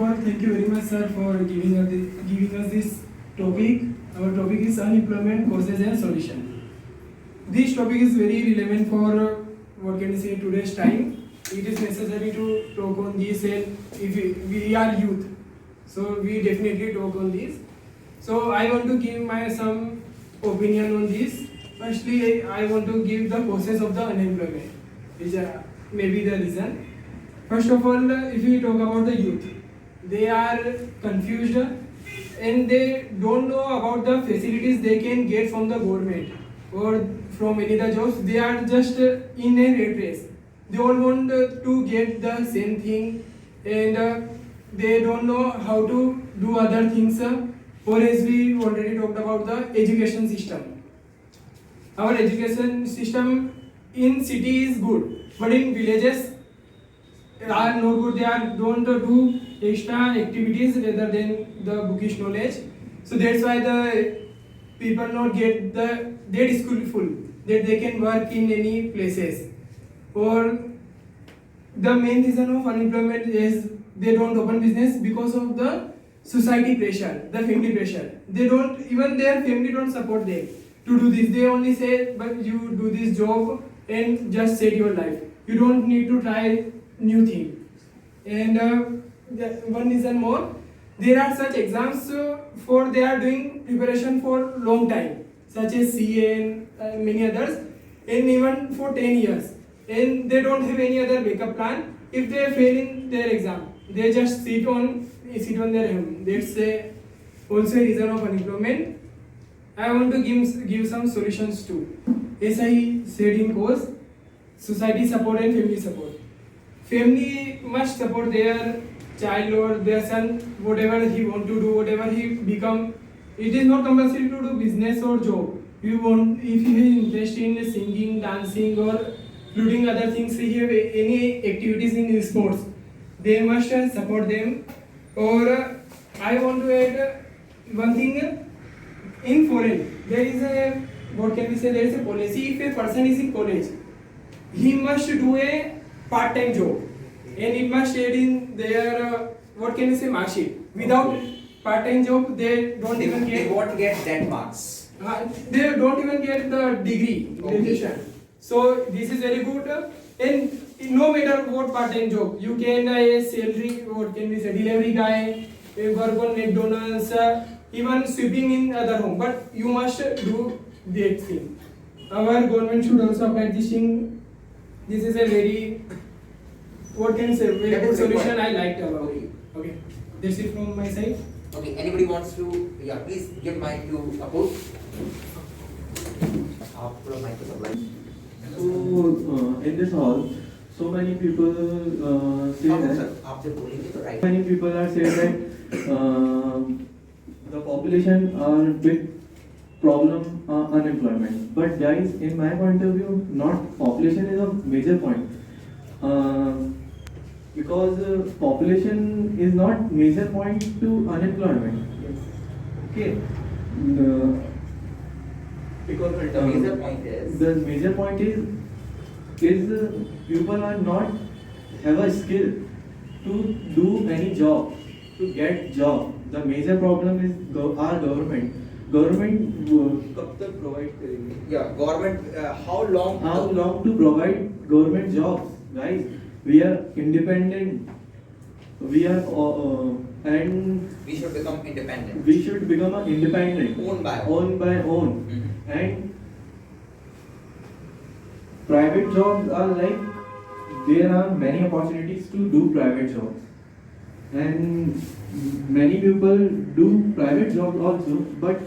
all, thank you very much, sir, for giving us this topic. Our topic is unemployment causes and solution. This topic is very relevant for what can we say today's time. It is necessary to talk on this, and if we are youth, so we definitely talk on this. So I want to give my some opinion on this. Firstly, I want to give the causes of the unemployment, which may be the reason. First of all, if we talk about the youth, they are confused and they don't know about the facilities they can get from the government or from any other jobs. They are just in a rat race. They all want to get the same thing, and they don't know how to do other things. Or as we already talked about the education system. Our education system in city is good, but in villages are not good. They don't do extra activities rather than the bookish knowledge. So that's why the people not get their school full, that they can work in any places. Or the main reason of unemployment is they don't open business because of the society pressure, the family pressure. They don't, even their family don't support them to do this. They only say, but you do this job and just set your life. You don't need to try new thing. And one reason more, there are such exams for they are doing preparation for long time, such as CA and many others, and even for 10 years. And they don't have any other backup plan. If they fail in their exam, they just sit on their home. That's also a reason of unemployment. I want to give some solutions too. As I said in course, society support and family support. Family must support their child or their son, whatever he want to do, whatever he become. It is not compulsory to do business or job. If he is interested in singing, dancing, or doing other things, he have any activities in sports, they must support them. Or I want to add one thing. In foreign, there is a, what can we say, there is a policy. If a person is in college, he must do a part-time job, and it must add in their what can we say, mark sheet. Without part-time job, they don't even get. They won't get that marks. They don't even get the degree, graduation. So this is very good. And no matter what part-time job, you can a salary, what can we say, delivery guy, work on McDonald's, even sweeping in other home. But you must do that thing. Our government should also apply this thing. This is a very, what can I say, very good solution. I liked about it. Okay, that's it from my side. Okay, anybody wants to, yeah, please give mic to Apur. Apur, mic is applied. So in this hall, so many people say that many people are saying that the population are big problem unemployment. But guys, in my point of view, not population is a major point, because population is not major point to unemployment. Okay. Because The major point is people are not have a skill to do any job, to get job. The major problem is our government. Government कब तक provide करेगी? Yeah, government. How long to provide government jobs, guys? We are independent. We are and we should become independent. we should become a independent. Own by own. Mhm. And private jobs are like, there are many opportunities to do private jobs, and many people do private jobs also, but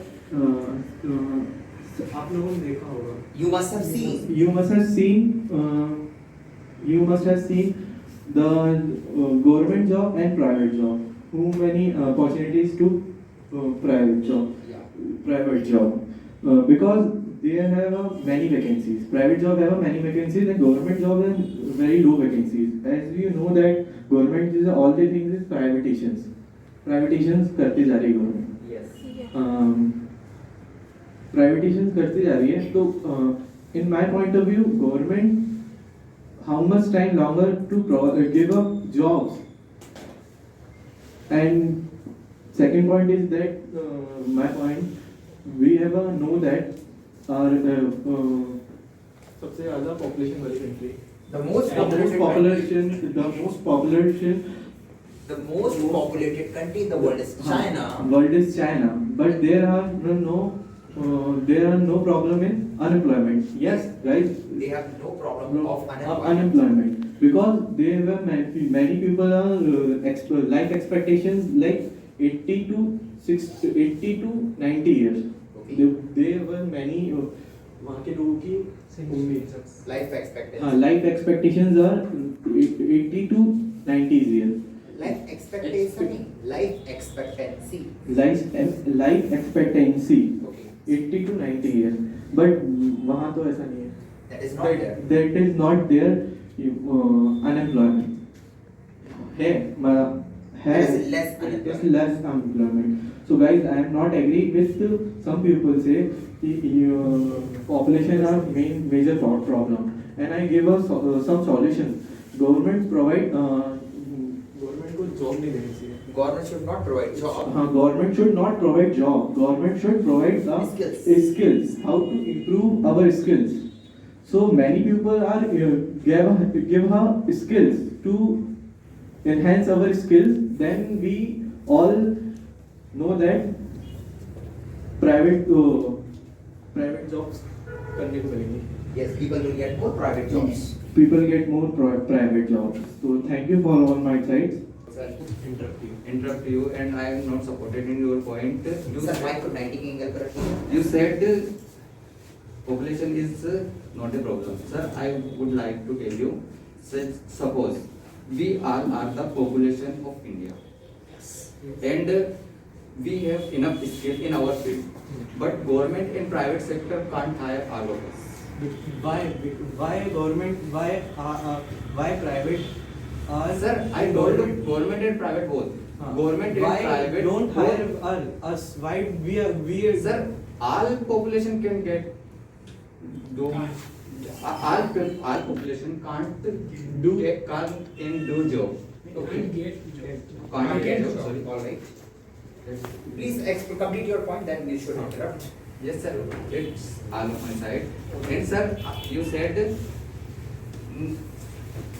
आप लोगों ने देखा होगा, You must have seen. you must have seen the government job and private job. Who many opportunities to private job, because they have many vacancies. Private job have many vacancies, and government job have very low vacancies. As you know that government is all the things is privatizations करते जा रही है government. Yes. Privatizations करते जा रही है. तो in my point of view, government how much time longer to give up jobs And second point is that my point, we ever know that our सबसे ज़्यादा population वाली country, The most the most population the most populated country in the world is China. world is China, but there are no problem in unemployment. Yes, guys. They have no problem of Unemployment, because there were many people are life expectations like 80 to 90 years. Okay. There were many वहाँ के लोगों की Life expectancy. life expectations are 80 to 90 years. Life expectancy. Life expectancy. Life expectancy Okay. 80 to 90 years. But वहाँ तो ऐसा नहीं है. That is not there. That is not there. Unemployment है There is less It's unemployment. less unemployment. So guys, I am not agree with some people say population are major problem, and I give us some solutions. Government provide government को job नहीं देनी चाहिए. Government should not provide job. Government should not provide job. Government should provide skills. How to improve our skills. So many people are give her skills to enhance our skills. Then we all know that private jobs करने को मिलेंगे. Yes, people will get more private jobs. People get more private jobs. So thank you for all my sides. Sir, Interrupt you, and I am not supported in your point. sir, mic को 90 के angle पर रखिए. You said population is not a problem. Sir, I would like to tell you, suppose we all are the population of India, and we have enough skill in our field, but government and private sector can't hire all of us. Why government? Why private? Sir, I told you government and private both. Government and Why private don't both. hire us? Why we are Sir, all population can get do all population can't do job. Okay. Can't get job. Sorry. All right. Please complete your point, then we should interrupt. Yes, sir. It's all of my side. And sir, you said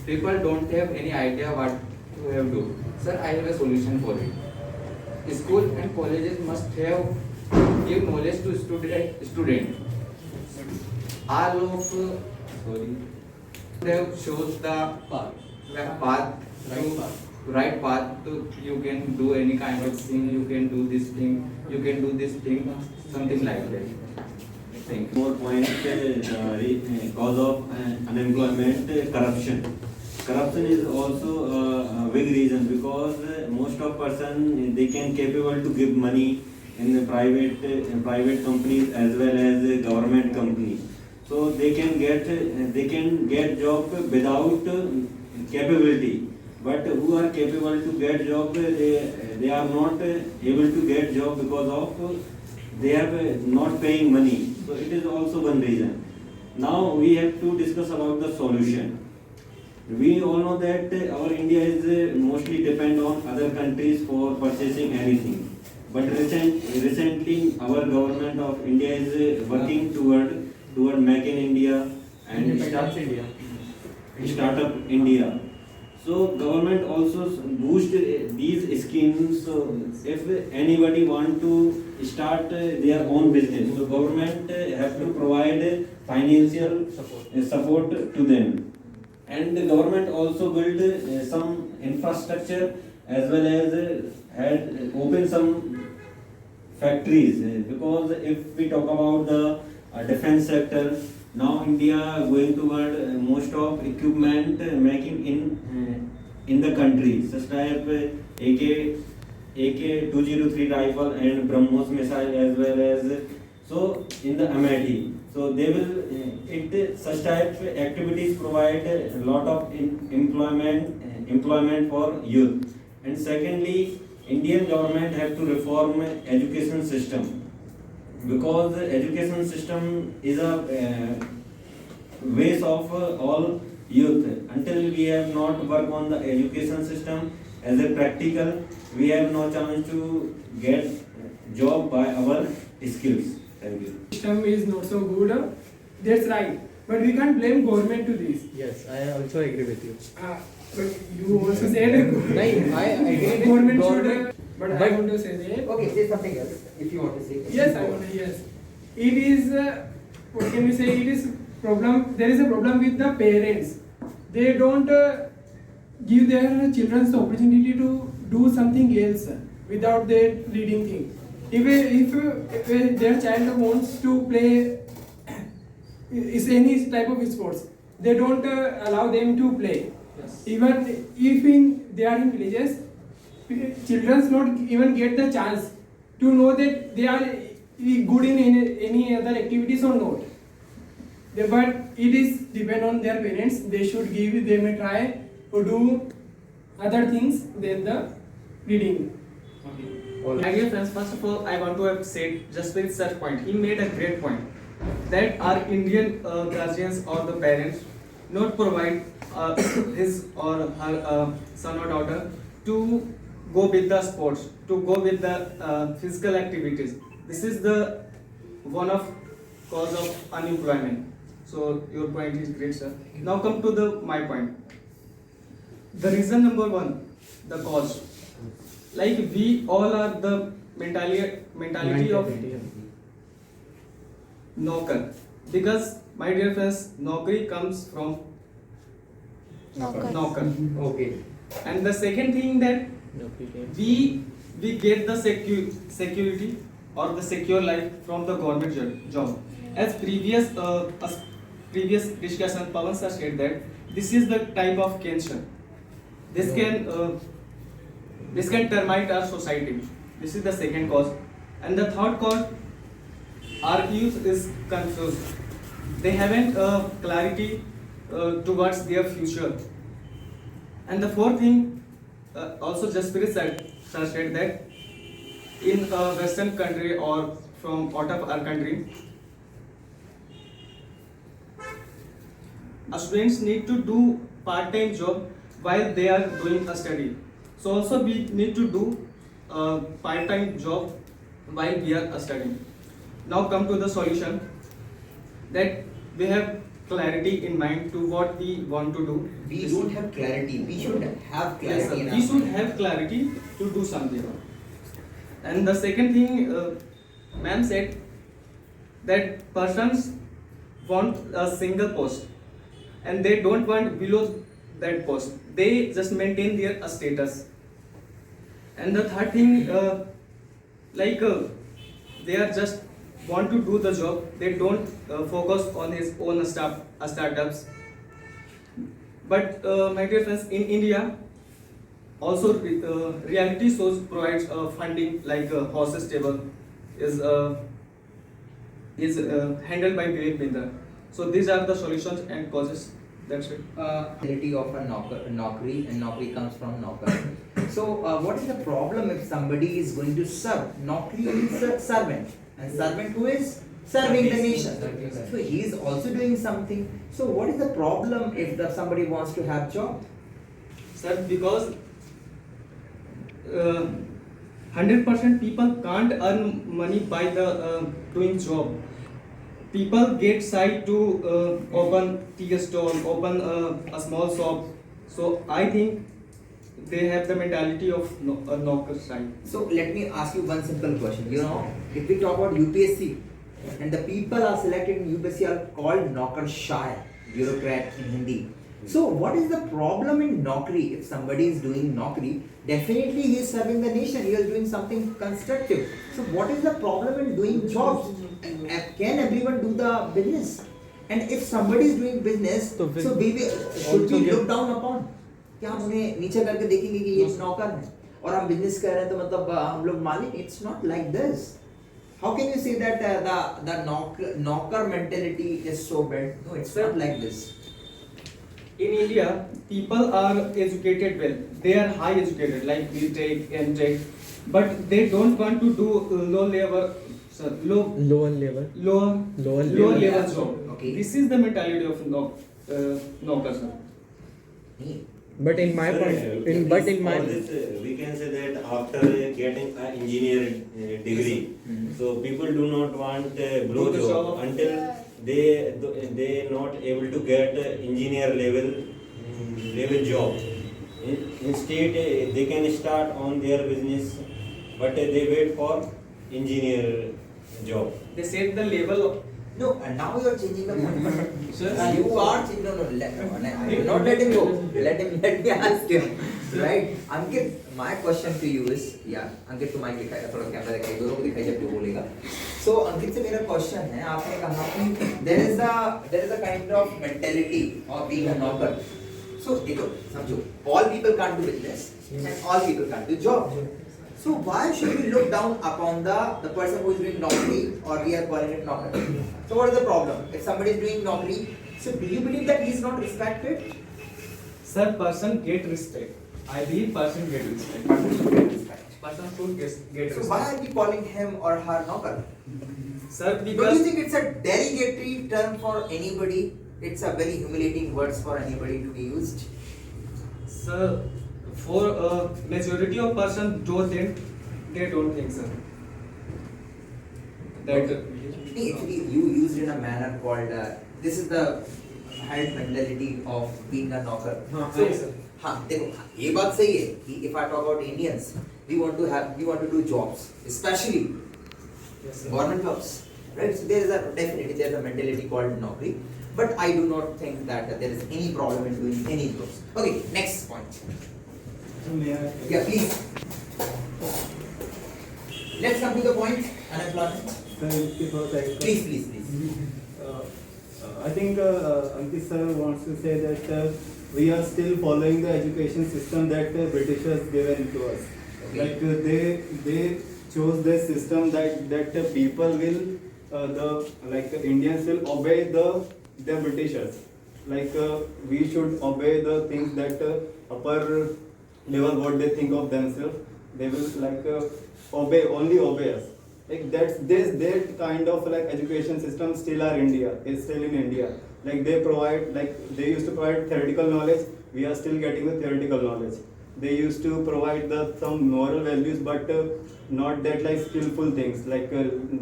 people don't have any idea what to have to do. Sir, I have a solution for it. School and colleges must have give knowledge to student. All of they have shows the right path to you can do any kind of thing, you can do this thing, you can do this thing, something like that. Thank you. More point cause of unemployment, corruption. Corruption is also a big reason, because most of person they can capable to give money in the private companies as well as government companies. So they can get job without capability. But who are capable to get job, they are not able to get job because of they are not paying money. So it is also one reason. Now we have to discuss about the solution. We all know that our India is mostly depend on other countries for purchasing anything. But recently our government of India is working toward Make in India and Startup India. So government also boost these schemes. So if anybody want to start their own business, so government have to provide financial support to them. And the government also build some infrastructure as well as had open some factories, because if we talk about the defense sector, now India going toward most of equipment making in the country, such type AK-203 rifle and BrahMos missile as well as so in the MIT. So they will such type activities provide a lot of employment for youth. And secondly, Indian government have to reform education system, because the education system is a waste of all youth. Until we have not work on the education system, as a practical, we have no chance to get job by our skills. Thank you. System is not so good. That's right. But we can't blame government to this. Yes, I also agree with you. But you also said No, I agree government with should. government. But I want to say that. Okay, say something else if you want to say. Yes, I want to. Yes, it is. What can we say? It is problem. There is a problem with the parents. They don't give their children the opportunity to do something else without their reading thing. If their child wants to play is any type of sports, they don't allow them to play. Yes. Even if they are in villages, children not even get the chance to know that they are good in any other activities or not. But it is depend on their parents. They should give them a try to do other things than the reading. My dear friends, first of all, I want to have said Jaspreet sir's point. He made a great point that our Indian guardians or the parents not provide his or her son or daughter to go with the sports, to go with the physical activities. This is the one of cause of unemployment. So your point is great, sir. Now come to my point. The reason number one, the cause. Like we all are the mentality of Naukar. Because my dear friends, Naukri comes from Naukar. Okay. And the second thing that we get the security or the secure life from the government job. As previous discussion, Pawan sir said that this is the type of cancer. This can termite our society. This is the second cause. And the third cause, our youth is confused. They haven't clarity towards their future. And the fourth thing, also Jaspreet said that in a Western country or from out of our country, students need to do part-time job while they are doing a study. So also we need to do a part-time job while we are studying. Now come to the solution, that we have clarity in mind to what we want to do. We don't have clarity. We should have clarity. Yes, sir. in We our should mind. have clarity to do something. And the second thing, ma'am said that persons want a single post and they don't want below that post. They just maintain their status. And the third thing, they are just want to do the job. They don't focus on his own startups. But my dear friends, in India, also reality shows provides funding like Horses Table is handled by Vivek Bindra. So these are the solutions and causes. That's it. Ability of a Naukri, and Naukri comes from Naukar. So what is the problem if somebody is going to serve? Naukri is a servant, and servant who is serving the nation. So he is also doing something. So what is the problem if somebody wants to have job? Sir, because 100% people can't earn money by the doing job. People get shy to open tea stall, open a small shop. So I think they have the mentality of a knocker side. So let me ask you one simple question. You know, if we talk about UPSC, and the people are selected in UPSC are called Naukarshaya, bureaucrat in Hindi. So what is the problem in Naukri? If somebody is doing Naukri, definitely he is serving the nation, he is doing something constructive. So what is the problem in doing jobs? Can everyone do the business? And if somebody is doing business, so should we look down upon? क्या हम उन्हें नीचे करके देखेंगे कि ये नौकर है और हम बिजनेस कर रहे हैं तो मतलब हम लोग मालिक? It's not like this. How can you say that the knocker mentality is so bad? No, it's not like this. In India, people are educated well. They are high educated, like BTech, MTech, but they don't want to do lower level job. Okay. This is the mentality of knocker, sir. नहीं, But in my Sir, point, for this, we can say that after getting an engineering degree, so people do not want a blow Do the job job. until they not able to get engineer level job. Instead, they can start on their business, but they wait for engineer job. They set the level. No, and now you are changing the point. Sir, You are changing. No, I will not let him go. Let me ask him. Right, Ankit. My question to you is, yeah, Ankit को mic दिखाएगा, थोड़ा camera दिखाइए, दोनों को दिखाइए जब वो बोलेगा. So Ankit से मेरा question है, आपने कहा कि there is a kind of mentality of being a knocker. So देखो, समझो, all people can't do business and all people can't do job. So why should we look down upon the person who is doing naukri, or we are calling it knocker? So what is the problem? If somebody is doing naukri, so do you believe that he is not respected? Sir, person get respect. I believe person get respect. Person should get respect. Person should get So respect. why are we calling him or her knocker? Sir, Don't you because think it's a derogatory term for anybody? It's a very humiliating words for anybody to be used. sir, for a majority of person they don't think, sir. That Actually, you used in a manner called this is the herd mentality of being a knocker. So, yes, sir. हाँ देखो ये बात सही है कि if I talk about Indians, we want to do jobs, especially Yes, sir. government jobs, right? So there is a mentality called naukri, but I do not think that there is any problem in doing any jobs. Okay, next point. Yeah, please. Let's come to the point. Unemployment. Please. I think Ankit sir wants to say that we are still following the education system that Britishers given to us. Okay. Like they chose this system that people will Indians will obey the Britishers. We should obey the things that upper level what they think of themselves. They will obey us. That kind of education system still is still in India. They used to provide theoretical knowledge. We are still getting the theoretical knowledge. They used to provide some moral values, but not that skillful things.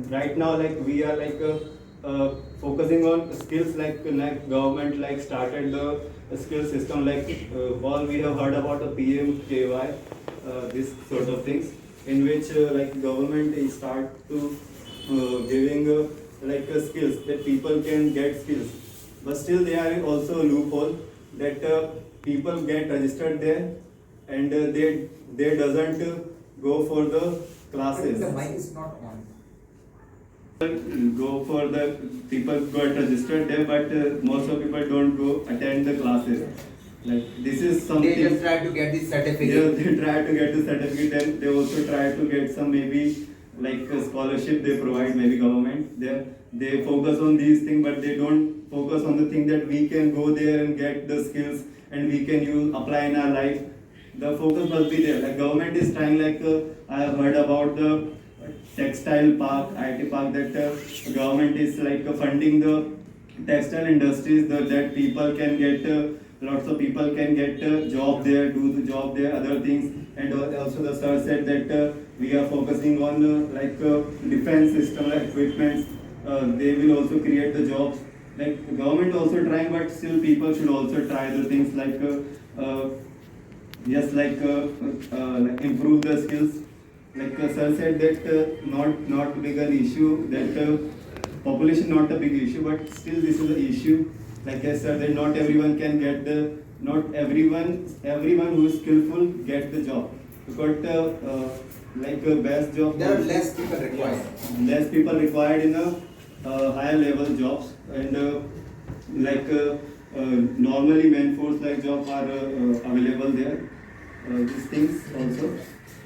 Right now, we are focusing on skills. Government started the skill system. All we have heard about the PMKY, this sort of things, in which government is start to giving skills that people can get skills, but still there is also a loophole that people get registered there and they doesn't go for the I think classes. the mic is not on. Go for the people got registered there, but most of people don't go attend the classes. This is something. They just try to get this certificate. Yeah, they try to get the certificate, and they also try to get some maybe a scholarship they provide, maybe government. They focus on these things, but they don't focus on the thing that we can go there and get the skills and we can apply in our life. The focus must be there. Government is trying, I have heard about the textile park, IT park, that government is funding the textile industries that people can get. Lots of people can get a job there, do the job there, other things, and also the sir said that we are focusing on defense system equipments. They will also create the jobs. Government also trying, but still people should also try the things improve the skills. Sir said that not big an issue, that population not a big issue, but still this is an issue. Yes sir, that not everyone can get not everyone who is skillful get the job. Because best job. There are less people required. Less people required in higher level jobs, and normally main force jobs are available there. These things also.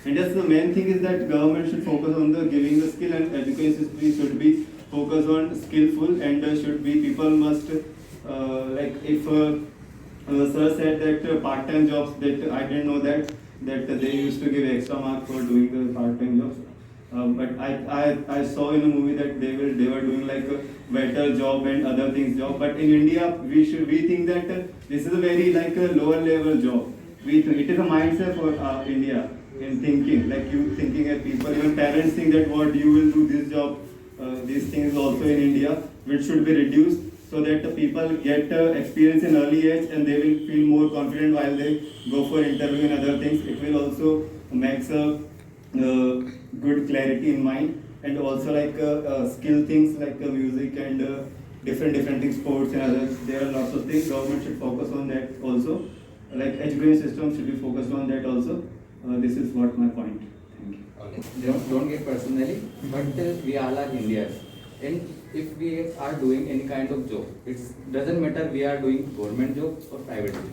And just the main thing is that government should focus on the giving the skill, and education should be focused on skillful, and should be people must if sir said that part-time jobs, that I didn't know that they used to give extra mark for doing the part-time jobs. but I saw in a movie that they were doing like a better job and other things job. But in India, we think that this is a very like a lower level job. It is a mindset for India in thinking, like you thinking at people, even parents think that what you will do this job, these things also in India, which should be reduced so that the people get experience in early age and they will feel more confident while they go for interview and other things. It will also makes a good clarity in mind, and also like skill things like music and different things, sports and others. There are lots of things. Government should focus on that also. Like education system should be focused on that also. This is what my point. Thank you. Don't get personally, but we all are Indians, and if we are doing any kind of job, it doesn't matter we are doing government job or private job.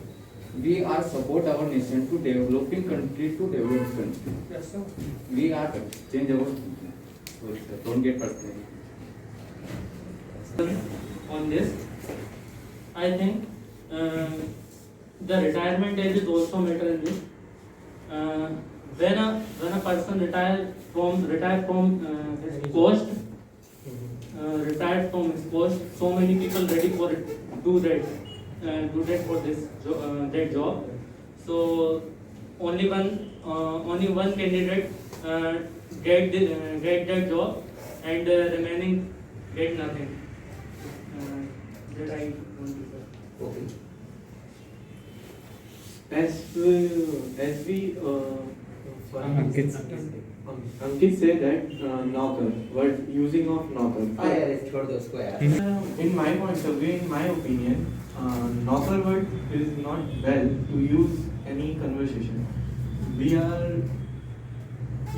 We are support our nation to developing country to developed country. Yes, sir. We are change our. Don't get personally. On this, I think the retirement age is also matter in this. When a person retire from his post, retired from his post, so many people ready for it, do that for this that job. So only one candidate get that job, and remaining get nothing. That I want to say. Okay. As we Ankit said that knocker, word using of knocker. Let's go to the square. In my point of view, in my opinion, knocker word is not well to use any conversation. We are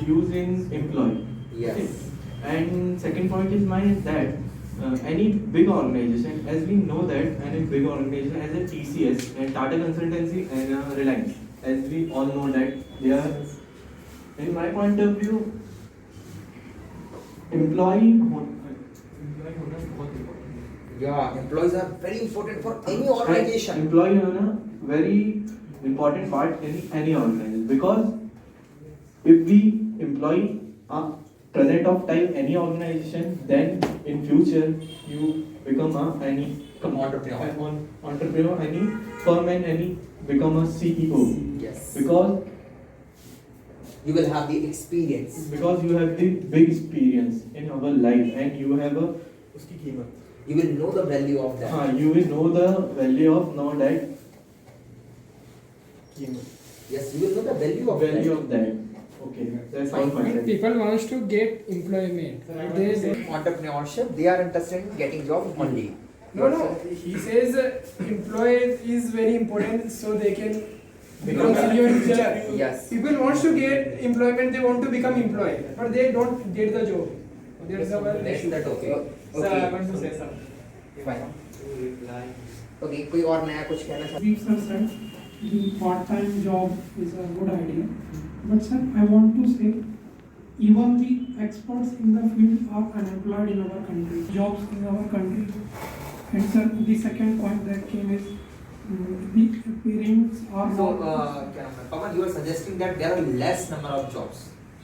using employee. Yes. And second point is mine is that any big organization, as we know that any big organization as a TCS and Tata Consultancy and Reliance, as we all know that they are, in my point of view, employee Yeah, employees are very important for any organization. Employee are a very important part in any organization, because if we employ present of time any organization, then in future you become any entrepreneur, any firm, and any become a CEO. Yes. Because You will have the experience. you have the big experience in our life, and you have a You will know the value of that. you will know the value of know that Yes, you will know the value of value that. of that. Okay, that's all When fine. people wants to get employment, Entrepreneurship, they are interested in getting job only. no. He says employee is very important, so they can become CEO in future. Yes. People wants to get employment, they want to become employee, but they don't get the job. There's a one That's issue. that okay. Sir, I want to say something. Fine. Okay, कोई और नया कुछ कहना चाहते Sir said the part-time job is a good idea, but sir, I want to say even the experts in the field are unemployed in our country. Jobs in our country, and sir, the second point that came is the parents are So, not. Pawan, you are suggesting that there are less number of jobs.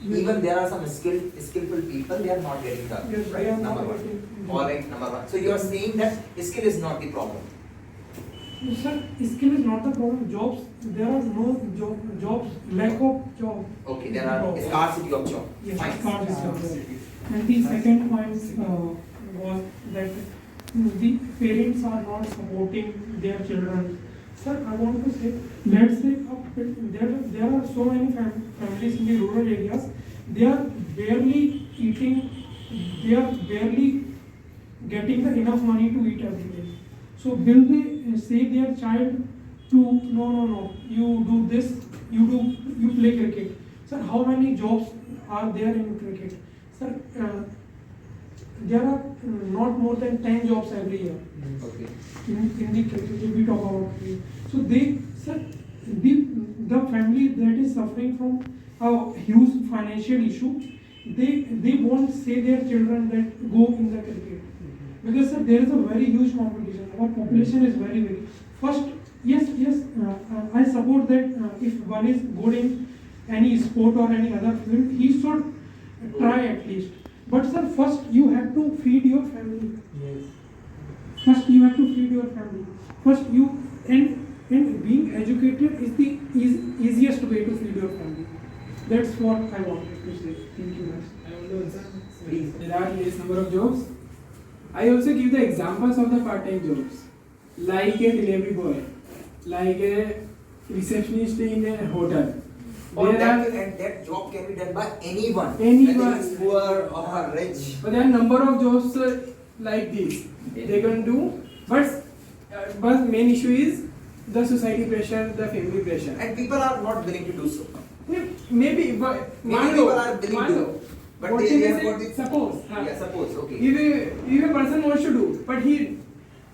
Even there are some skillful people, they are not getting the Yes, they right are not number one. getting- Alright, number one. So you are saying that skill is not the problem. Sir, skill is not the problem. Jobs, there are no jobs, lack of job. Okay, there are scarcity of job. Yes, Fine. scarcity. And the second point was that the parents are not supporting their children. Sir, I want to say, let's say there are so many families in the rural areas, they are barely eating, they are barely getting the enough money to eat every day. So will they say their child to no, you do this, you play cricket. Sir, how many jobs are there in cricket? Sir, there are not more than 10 jobs every year Okay. in the cricket, if we talk about cricket. So sir, the family that is suffering from a huge financial issue, they won't say their children that go in the cricket. Because sir, there is a very huge competition. Our population is very big. First, yes, I support that if one is good in any sport or any other field, he should try at least. But sir, first you have to feed your family. Yes. First you have to feed your family. First you and being educated is the easiest way to feed your family. That's what I wanted to say. Thank you guys. I want to answer. Please. There are less number of jobs. I also give the examples of the part-time jobs, like a delivery boy, like a receptionist in a hotel. Or There are, that job can be done by anyone. Anyone. Whether he's poor or rich. but there are number of jobs like this they can do, but main issue is the society pressure, the family pressure. And people are not willing to do so. Maybe, but Many people are willing to. But what they can I have say? got the. Suppose. Yeah, suppose, okay. If a person wants to do, but he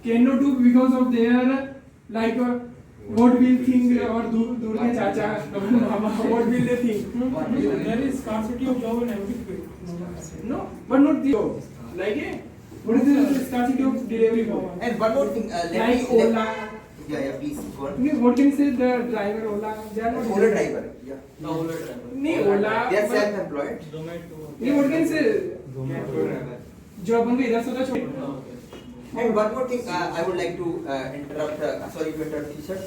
cannot do because of their what will think or do ke chacha, mama, what will they think? There is scarcity of job in every field. No, but not the jobs. What is the scarcity of delivery boy? And one more thing, Like Ola. Yeah, please go on. What can you say? The driver Ola, they are not Ola driver, yeah. No, Ola driver. No, Ola. They are but- self-employed. नहीं, what can you say? जो अपन को इधर से उधर छोड़ And one more thing, I would like to interrupt. Sorry to interrupt you, sir.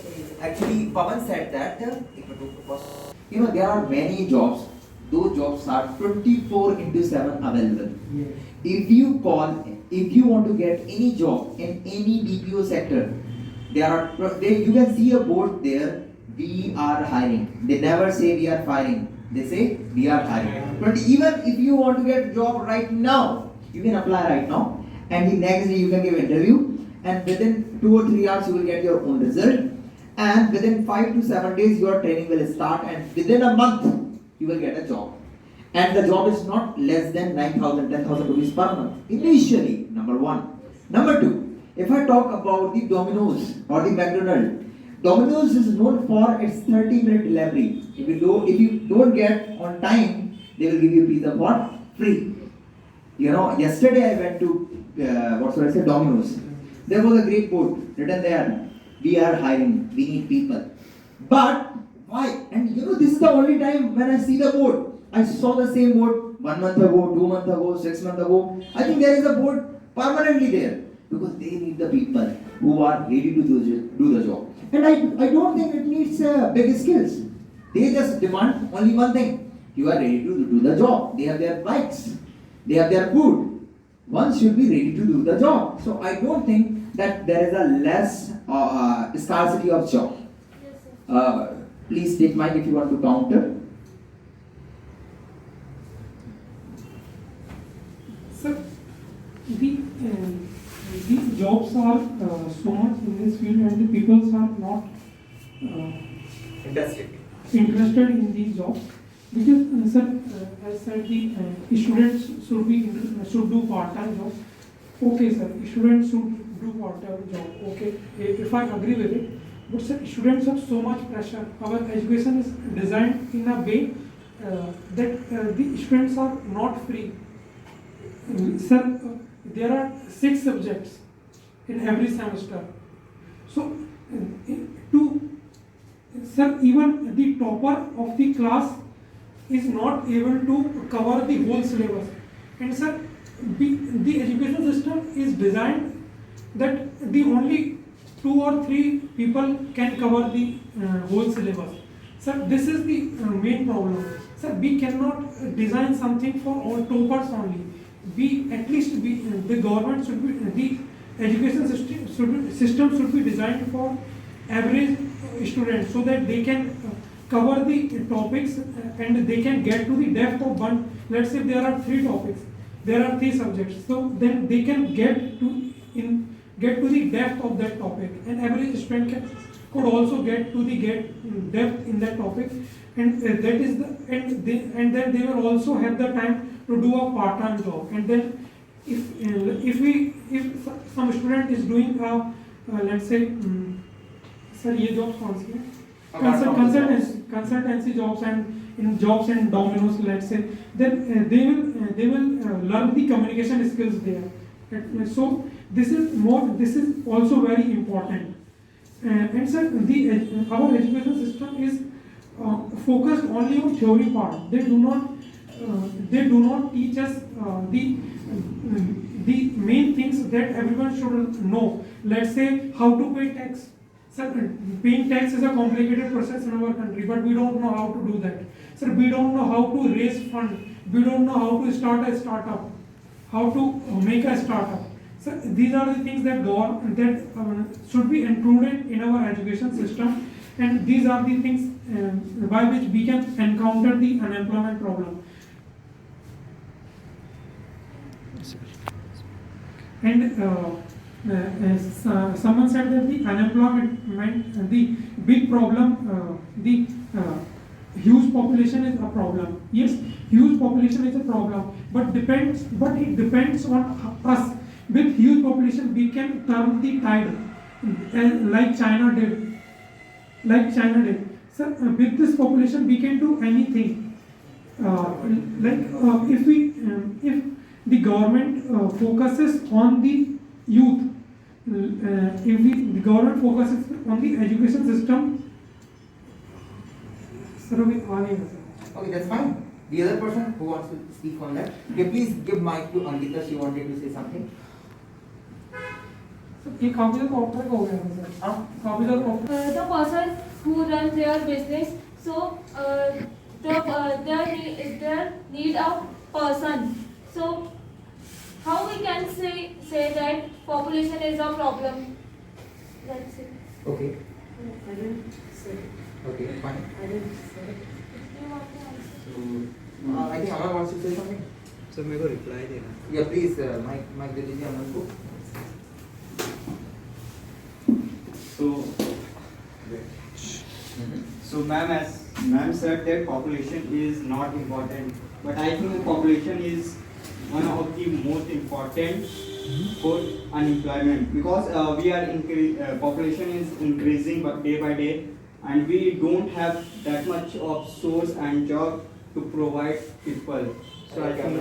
Actually, Pawan said that there are many jobs. Those jobs are 24/7 available. If you want to get any job in any BPO sector, you can see a board there. We are hiring. They never say we are firing. They say we are hiring. But even if you want to get a job right now, you can apply right now. And the next day you can give interview, and within 2 or 3 hours you will get your own result, and within 5 to 7 days your training will start, and within a month you will get a job. And the job is not less than 9,000, 10,000 rupees per month initially. Number one. Number two, if I talk about the Domino's or the McDonald's, Domino's is known for its 30-minute delivery. If you don't get on time, they will give you pizza for free. Yesterday I went to Domino's. There was a great board written there. We are hiring. We need people. But why? And this is the only time when I see the board. I saw the same board 1 month ago, 2 months ago, 6 months ago. I think there is a board permanently there because they need the people who are ready to do the job. And I don't think it needs big skills. They just demand only one thing. You are ready to do the job. They have their bikes. They have their food. One should be ready to do the job. So I don't think that there is a less scarcity of job. Please take mic if you want to counter. Sir, these jobs are so much in this field, and the people are not interested in these jobs. Because, sir, as said, the students should do part-time job. Okay, sir, students should do part-time job. Okay, if I agree with it, but sir, students have so much pressure. Our education is designed in a way that the students are not free. Sir, there are 6 subjects in every semester. So, sir, even the topper of the class is not able to cover the whole syllabus. And sir, the education system is designed that the only 2 or 3 people can cover the whole syllabus. Sir, this is the main problem. Sir, we cannot design something for all toppers only. The government should be, the education system should be designed for average students so that they can cover the topics and they can get to the depth of one. Let's say there are 3 topics, there are 3 subjects, so then they can get to the depth of that topic, and average student could also get to the depth in that topic, and and then they will also have the time to do a part-time job. And then if some student is doing let's say sir, ye jobs kaun si hai? Consultancy jobs and in jobs in Domino's, let's say, then they will learn the communication skills there. So this is also very important. And sir, our education system is focused only on theory part. They do not they do not teach us the main things that everyone should know. Let's say how to pay tax. Sir, paying tax is a complicated process in our country, but we don't know how to do that. Sir, we don't know how to raise fund. We don't know how to start a startup, how to make a startup. So these are the things that should be included in our education system, and these are the things by which we can encounter the unemployment problem. And someone said that the unemployment, the big problem, the huge population is a problem. Yes, huge population is a problem, but it depends on us. With huge population, we can turn the tide, like China did. So with this population, we can do anything. If the government focuses on the youth, the government focuses on the education system. Okay, that's fine. The other person who wants to speak on that, okay, please give mic to Angita. She wanted to say something. The person who runs their business, so they need a person. So how we can say that population is a problem? That's it. Okay. I didn't say. Okay, fine. I didn't say. You want to answer? I think Aman wants to say something. Sir मेरे को reply देना. Yeah, please, mic दे दीजिए अमन को. So ma'am said that population is not important, but I think population is one of the most important for unemployment, because population is increasing day by day, and we don't have that much of source and job to provide people. So I think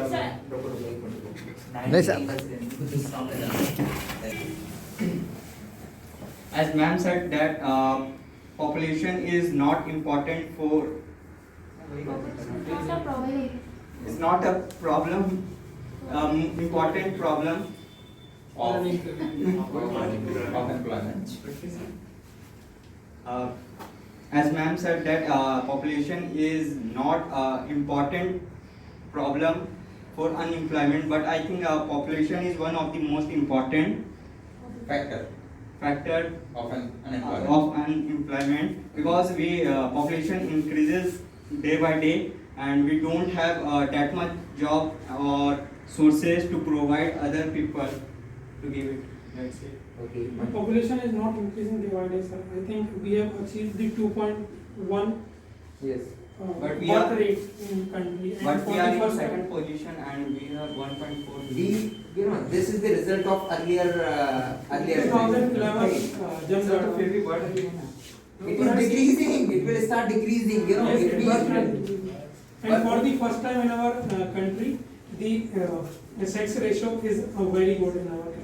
as ma'am said that population is not important for. It's not a problem. Important problem of employment. As ma'am said that population is not important problem for unemployment, but I think population is one of the most important factor of unemployment. Unemployment, because population increases day by day, and we don't have that much job or sources to provide other people to give it. That's it. Okay. The population is not increasing day by day, sir. I think we have achieved the 2.1 Yes. But we birth are, rate in country. but we are in 41st second position and we are 1.4. This is the result of earlier 2011 it is decreasing. It will start decreasing. And for the first time in our country, the sex ratio is very good in our country.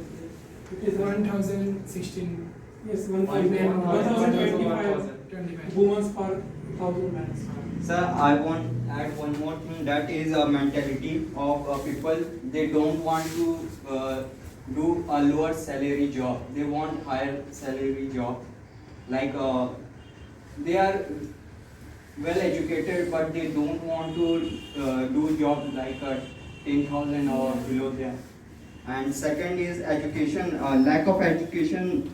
It is 1016. Yes, 1025 women per 1000 men. Sir, I want to add one more thing, that is a mentality of people. They don't want to do a lower salary job. They want higher salary job. Like they are well educated, but they don't want to do job like 10,000 or below there. And second is education. Lack of education.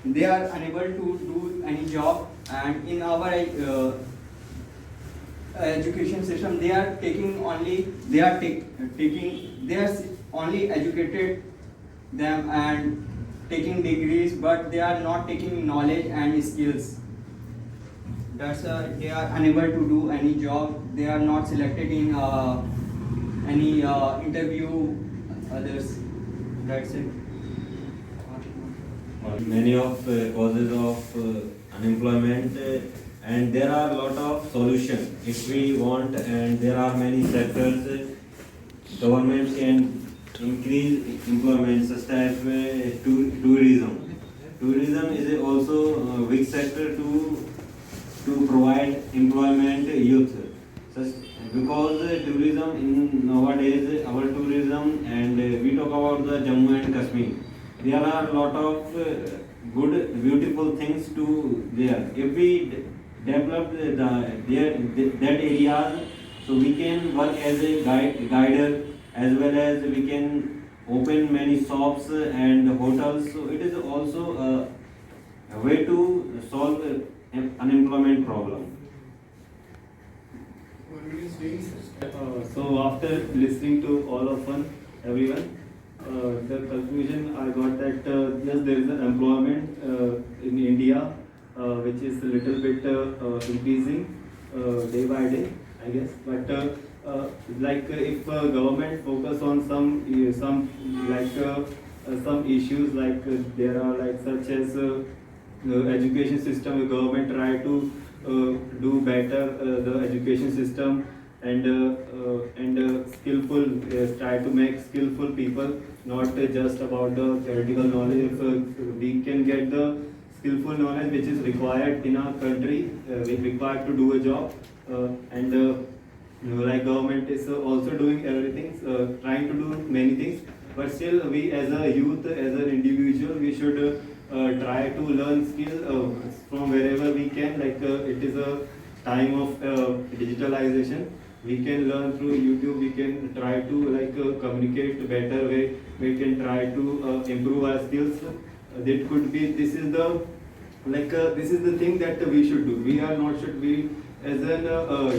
They are unable to do any job, and in our education system, they are only educated them and taking degrees, but they are not taking knowledge and skills. That's they are unable to do any job. They are not selected in any interview. Others. That's it. Many of causes of unemployment, and there are a lot of solutions if we want, and there are many sectors government can increase employment, such as tourism. Tourism is also a big sector to provide employment youth, because tourism there are a lot of good, beautiful things to there. If we develop that area, so we can work as a guider, as well as we can open many shops and hotels. So it is also a way to solve unemployment problem. So after listening to all of everyone, the conclusion I got that yes, there is an employment in India, which is a little bit increasing day by day, I guess. But like if government focus on some issues, like there are like such as education system, government try to do better the education system, and skillful, try to make skillful people, not just about the theoretical knowledge. If we can get the skillful knowledge which is required in our country, required to do a job, and like government is also doing everything, trying to do many things, but still we as a youth, as an individual, we should try to learn skill from wherever we can. Like it is a time of digitalization. We can learn through YouTube. We can try to like communicate better way. We can try to improve our skills. That could be. This is the this is the thing that we should do. We are not should be as an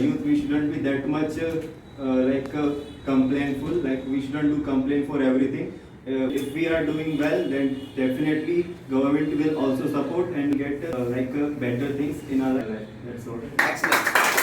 youth. We shouldn't be that much complainful. Like we shouldn't do complaint for everything. If we are doing well, then definitely government will also support and get better things in our life. That's all. Excellent.